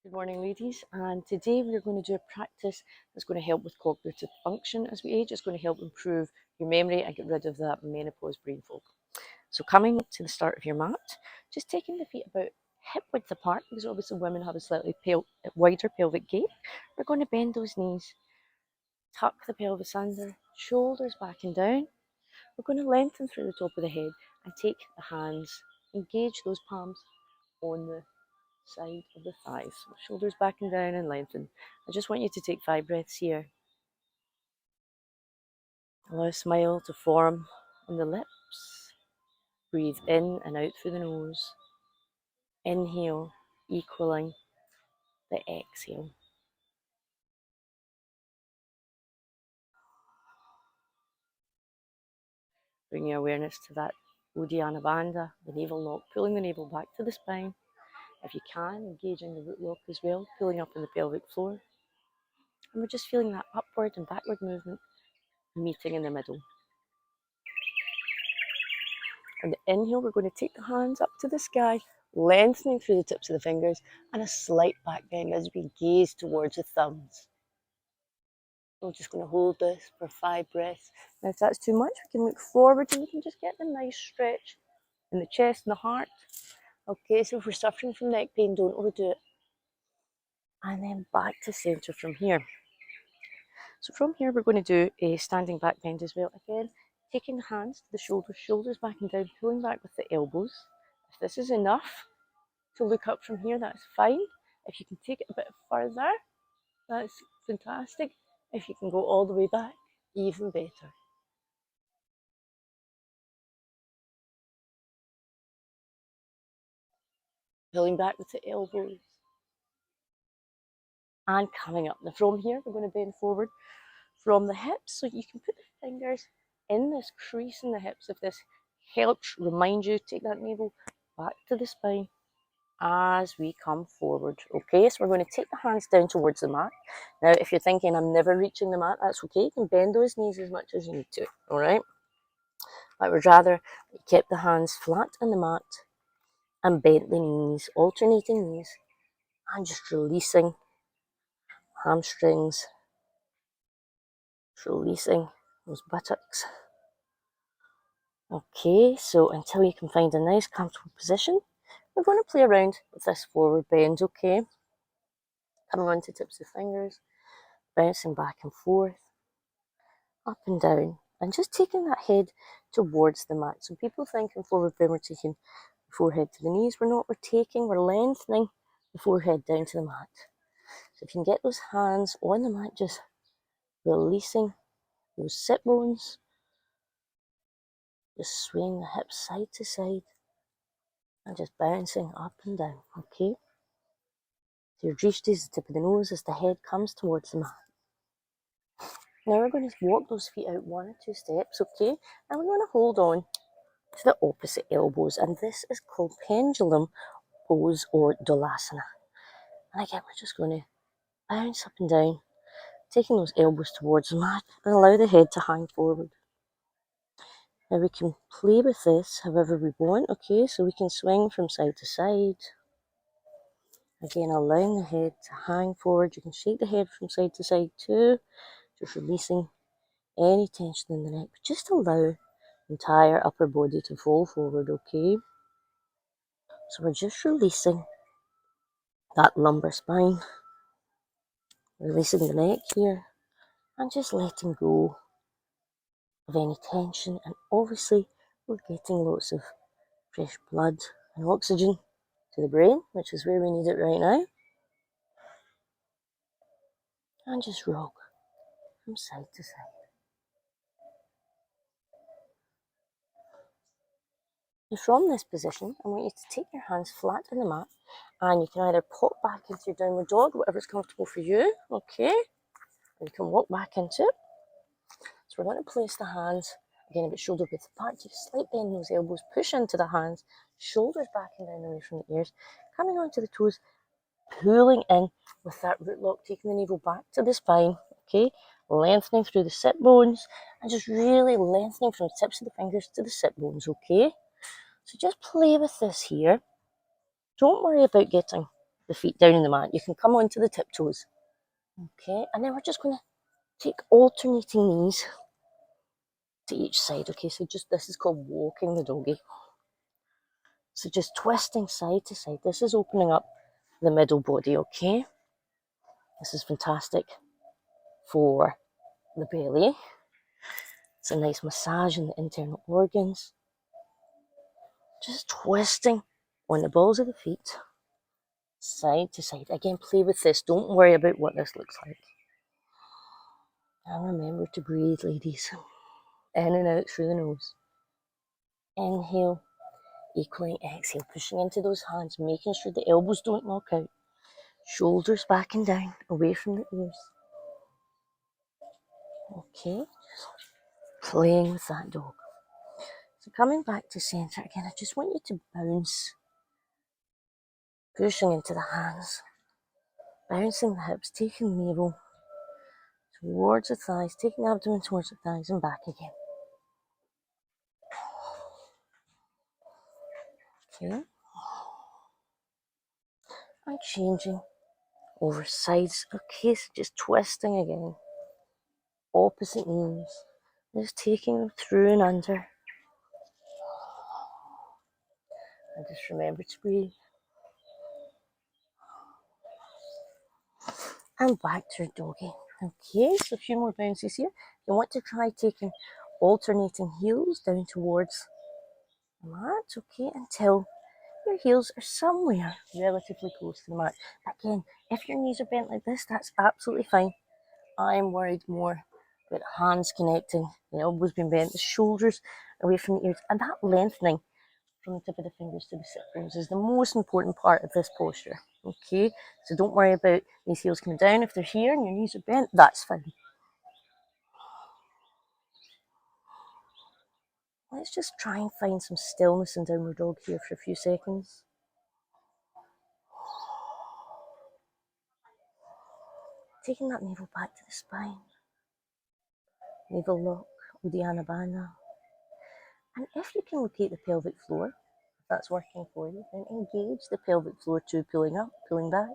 Good morning, ladies, and today we're going to do a practice that's going to help with cognitive function as we age. It's going to help improve your memory and get rid of that menopause brain fog. So coming to the start of your mat, just taking the feet about hip width apart, because obviously women have a slightly wider pelvic gap. We're going to bend those knees, tuck the pelvis under, shoulders back and down. We're going to lengthen through the top of the head and take the hands, engage those palms on the side of the thighs. Shoulders back and down and lengthen. I just want you to take 5 breaths here. Allow a smile to form on the lips. Breathe in and out through the nose. Inhale, equaling the exhale. Bring your awareness to that Uddiyana Bandha, the navel lock, pulling the navel back to the spine. If you can, engaging the root lock as well, pulling up in the pelvic floor. And we're just feeling that upward and backward movement meeting in the middle. On the inhale, we're going to take the hands up to the sky, lengthening through the tips of the fingers, and a slight back bend as we gaze towards the thumbs. We're just going to hold this for 5 breaths. Now, if that's too much, we can look forward and we can just get the nice stretch in the chest and the heart. Okay, so if we're suffering from neck pain, don't overdo it. And then back to centre from here. So from here, we're going to do a standing back bend as well. Again, taking the hands to the shoulders, shoulders back and down, pulling back with the elbows. If this is enough to look up from here, that's fine. If you can take it a bit further, that's fantastic. If you can go all the way back, even better. Pulling back with the elbows. And coming up. Now from here, we're going to bend forward from the hips. So you can put the fingers in this crease in the hips. If this helps remind you, take that navel back to the spine as we come forward. Okay, so we're going to take the hands down towards the mat. Now, if you're thinking I'm never reaching the mat, that's okay. You can bend those knees as much as you need to, all right? I would rather you kept the hands flat on the mat and bent the knees, alternating knees, and just releasing hamstrings, just releasing those buttocks. Okay, so until you can find a nice comfortable position, we're going to play around with this forward bend, okay? Coming onto tips of fingers, bouncing back and forth, up and down, and just taking that head towards the mat. So people think in forward bend we're taking the forehead to the knees. We're not, we're lengthening the forehead down to the mat. So if you can get those hands on the mat, just releasing those sit bones, just swaying the hips side to side, and just bouncing up and down, okay? So your drishti is the tip of the nose as the head comes towards the mat. Now we're going to walk those feet out 1 or 2 steps, okay? And we're going to hold on to the opposite elbows. And this is called pendulum pose or dolasana. And again, we're just going to bounce up and down, taking those elbows towards the mat and allow the head to hang forward. Now we can play with this however we want, okay? So we can swing from side to side. Again, allowing the head to hang forward. You can shake the head from side to side too, just releasing any tension in the neck. But just allow the entire upper body to fall forward, okay? So we're just releasing that lumbar spine, releasing the neck here, and just letting go of any tension. And obviously, we're getting lots of fresh blood and oxygen to the brain, which is where we need it right now. And just rock from side to side. And from this position, I want you to take your hands flat on the mat, and you can either pop back into your downward dog, whatever's comfortable for you, okay? And you can walk back into it. So we're going to place the hands, again, a bit shoulder width apart, take a slight bend in those elbows, push into the hands, shoulders back and down away from the ears, coming onto the toes, pulling in with that root lock, taking the navel back to the spine, okay? Lengthening through the sit bones, and just really lengthening from the tips of the fingers to the sit bones, okay? So just play with this here. Don't worry about getting the feet down in the mat. You can come onto the tiptoes. Okay, and then we're just going to take alternating knees to each side. Okay, so just this is called walking the doggy. So just twisting side to side. This is opening up the middle body, okay? This is fantastic for the belly. It's a nice massage in the internal organs. Just twisting on the balls of the feet, side to side. Again, play with this. Don't worry about what this looks like. And remember to breathe, ladies. In and out through the nose. Inhale, equally exhale, pushing into those hands, making sure the elbows don't knock out. Shoulders back and down, away from the ears. Okay, playing with that dog. So coming back to center again, I just want you to bounce, pushing into the hands, bouncing the hips, taking the navel towards the thighs, taking the abdomen towards the thighs and back again. Okay, and changing over sides. Okay, so just twisting again, opposite knees, just taking them through and under. And just remember to breathe. And back to doggy. Okay, so a few more bounces here. You want to try taking alternating heels down towards the mat, okay, until your heels are somewhere relatively close to the mat. Again, if your knees are bent like this, that's absolutely fine. I'm worried more about hands connecting, the elbows being bent, the shoulders away from the ears, and that lengthening from the tip of the fingers to the sit bones is the most important part of this posture. Okay, so don't worry about these heels coming down. If they're here and your knees are bent, that's fine. Let's just try and find some stillness in downward dog here for a few seconds. Taking that navel back to the spine. Navel lock, Uddiyana Bandha. And if you can locate the pelvic floor, if that's working for you, then engage the pelvic floor too, pulling up, pulling back.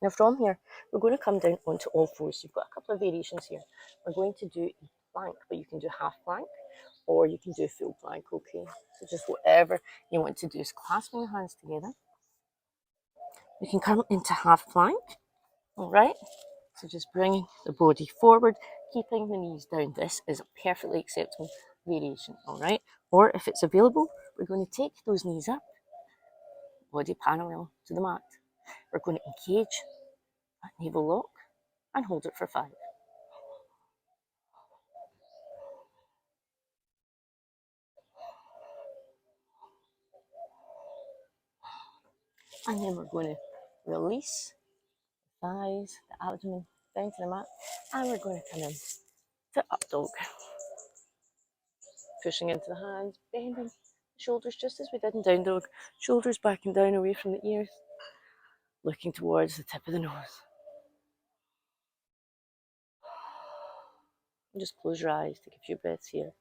Now from here, we're going to come down onto all fours. You've got a couple of variations here. We're going to do a plank, but you can do half plank or you can do full plank, okay? So just whatever you want to do is clasping the hands together. You can come into half plank, all right? So just bringing the body forward, keeping the knees down. This is a perfectly acceptable variation, all right? Or if it's available, we're going to take those knees up, body parallel to the mat. We're going to engage that navel lock and hold it for 5. And then we're going to release the thighs, the abdomen, down to the mat. And we're going to come in to up dog. Pushing into the hands, bending the shoulders just as we did in down dog. Shoulders back and down away from the ears. Looking towards the tip of the nose. And just close your eyes, take a few breaths here.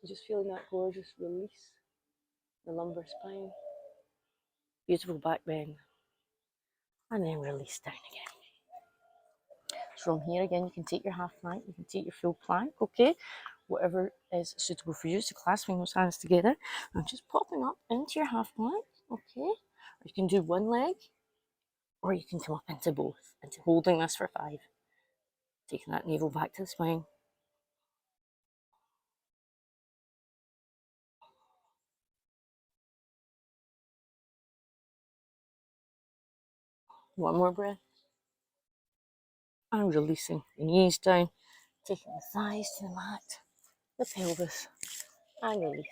Just feeling that gorgeous release, the lumbar spine. Beautiful back bend. And then release down again. So from here again, you can take your half plank, you can take your full plank, okay? Whatever is suitable for you. So clasping those hands together and just popping up into your half plank, okay? Or you can do one leg, or you can come up into both, and holding this for 5. Taking that navel back to the spine. One more breath. And releasing the knees down, taking the thighs to the mat, the pelvis, and release.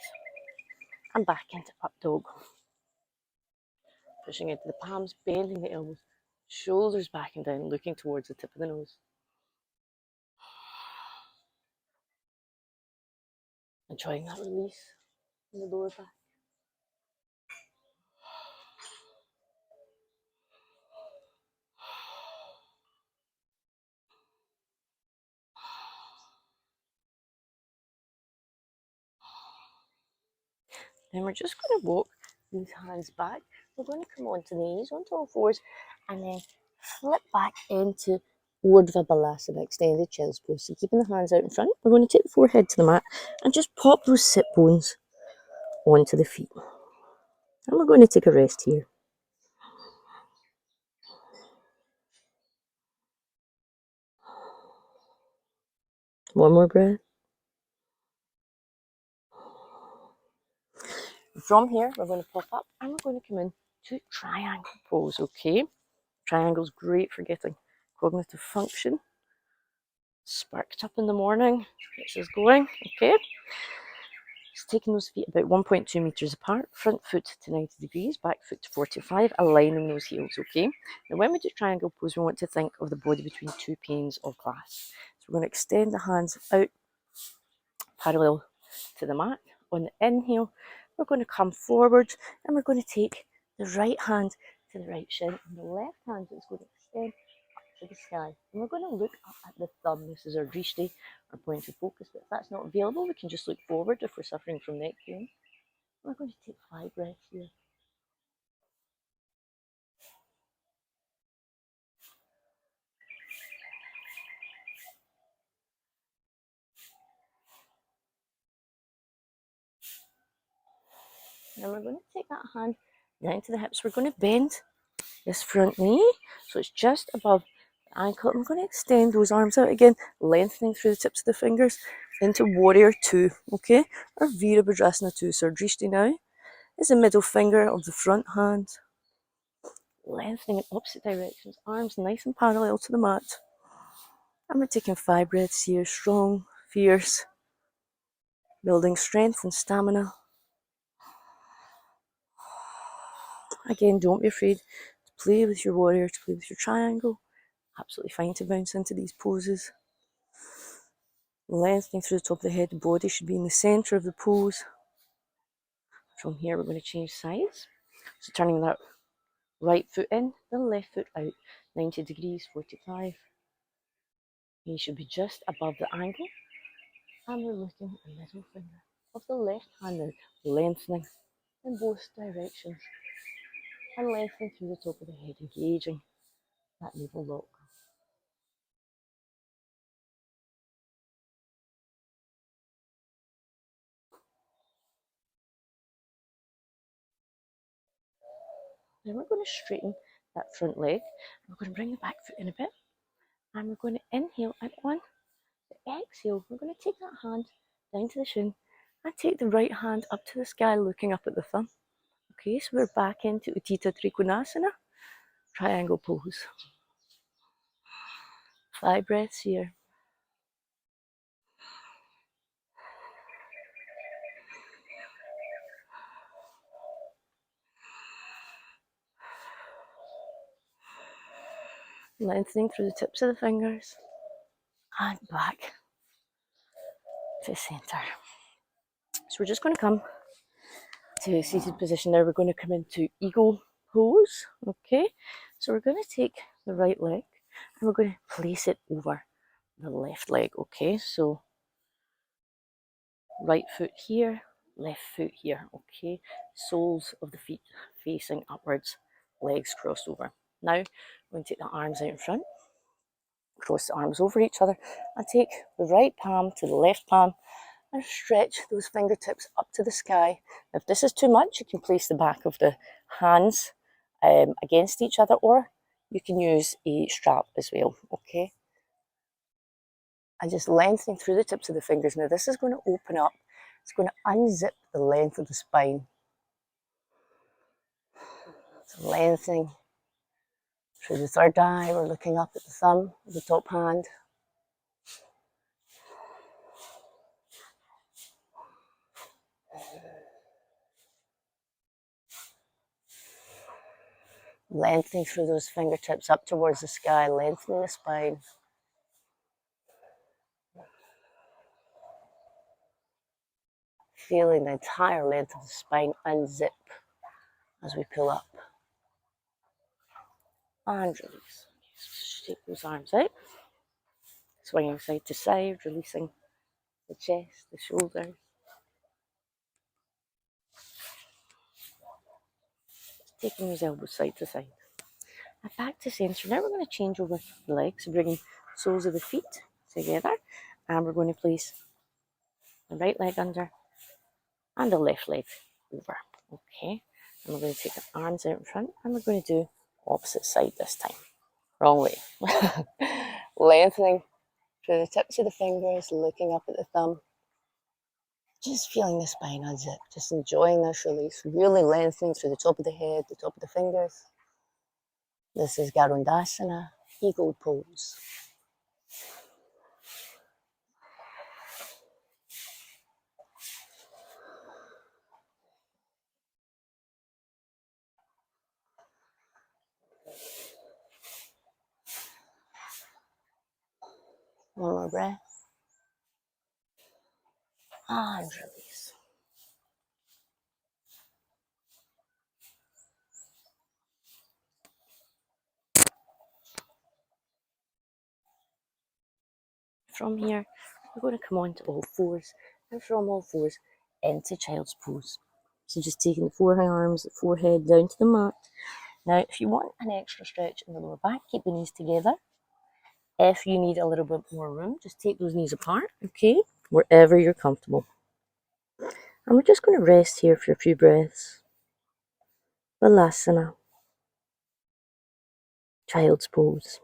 And back into up dog. Pushing into the palms, bending the elbows, shoulders back and down, looking towards the tip of the nose. Enjoying that release in the lower back. Then we're just going to walk these hands back. We're going to come onto the knees, onto all fours, and then flip back into Urdhva Balasana, extended child's pose. So keeping the hands out in front, we're going to take the forehead to the mat and just pop those sit bones onto the feet. And we're going to take a rest here. One more breath. From here, we're going to pop up and we're going to come in to triangle pose, okay? Triangle's great for getting cognitive function sparked up in the morning, gets us going, okay? Just taking those feet about 1.2 meters apart, front foot to 90 degrees, back foot to 45, aligning those heels, okay? Now when we do triangle pose, we want to think of the body between two panes of glass. So we're going to extend the hands out parallel to the mat. On the inhale, we're going to come forward and we're going to take the right hand to the right shin and the left hand is going to extend up to the sky. And we're going to look up at the thumb. This is our drishti, our point of focus. But if that's not available, we can just look forward if we're suffering from neck pain. We're going to take 5 breaths here. And we're going to take that hand down to the hips. We're going to bend this front knee so it's just above the ankle. I'm going to extend those arms out again, lengthening through the tips of the fingers into warrior 2, okay? Or Virabhadrasana 2. So our drishti now is the middle finger of the front hand, lengthening in opposite directions, arms nice and parallel to the mat. And we're taking 5 breaths here, strong, fierce, building strength and stamina. Again, don't be afraid to play with your warrior, to play with your triangle. Absolutely fine to bounce into these poses. Lengthening through the top of the head, the body should be in the centre of the pose. From here, we're going to change sides. So turning that right foot in, the left foot out, 90 degrees, 45. You should be just above the ankle. And we're looking at the middle finger of the left hand now, lengthening in both directions. And lengthening through the top of the head, engaging that navel lock. Then we're going to straighten that front leg. We're going to bring the back foot in a bit. And we're going to inhale and on the exhale, we're going to take that hand down to the shin and take the right hand up to the sky, looking up at the thumb. Okay, so we're back into Utthita Trikonasana, triangle pose. 5 breaths here. Lengthening through the tips of the fingers and back to center. So we're just going to come to a seated position now. We're going to come into eagle pose. Okay, so we're going to take the right leg and we're going to place it over the left leg. Okay, so right foot here, left foot here. Okay, soles of the feet facing upwards, legs crossed over. Now we're going to take the arms out in front, cross the arms over each other, and take the right palm to the left palm and stretch those fingertips up to the sky. If this is too much, you can place the back of the hands against each other, or you can use a strap as well, okay? And just lengthening through the tips of the fingers. Now this is going to open up. It's going to unzip the length of the spine. So lengthening through the third eye. We're looking up at the thumb of the top hand. Lengthening through those fingertips up towards the sky, lengthening the spine. Feeling the entire length of the spine unzip as we pull up. And release. Shake those arms out. Swinging side to side, releasing the chest, the shoulders. Taking those elbows side to side. And back to center. Now we're going to change over the legs, bringing soles of the feet together. And we're going to place the right leg under and the left leg over. Okay. And we're going to take our arms out in front and we're going to do opposite side this time. Wrong way. Lengthening through the tips of the fingers, looking up at the thumb. Just feeling the spine unzip, just enjoying this release, really lengthening through the top of the head, the top of the fingers. This is Garudasana, Eagle Pose. One more breath. And release. From here, we're going to come on to all fours, and from all fours into child's pose. So just taking the forearms, the forehead down to the mat. Now, if you want an extra stretch in the lower back, keep the knees together. If you need a little bit more room, just take those knees apart, okay? Wherever you're comfortable. And we're just going to rest here for a few breaths. Balasana. Child's pose.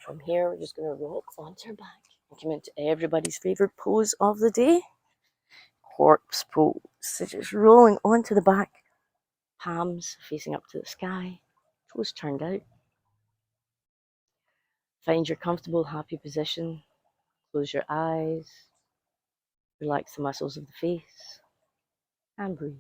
From here, we're just going to rock onto our back and come into everybody's favorite pose of the day, corpse pose. So just rolling onto the back, palms facing up to the sky, toes turned out. Find your comfortable, happy position. Close your eyes, relax the muscles of the face, and breathe.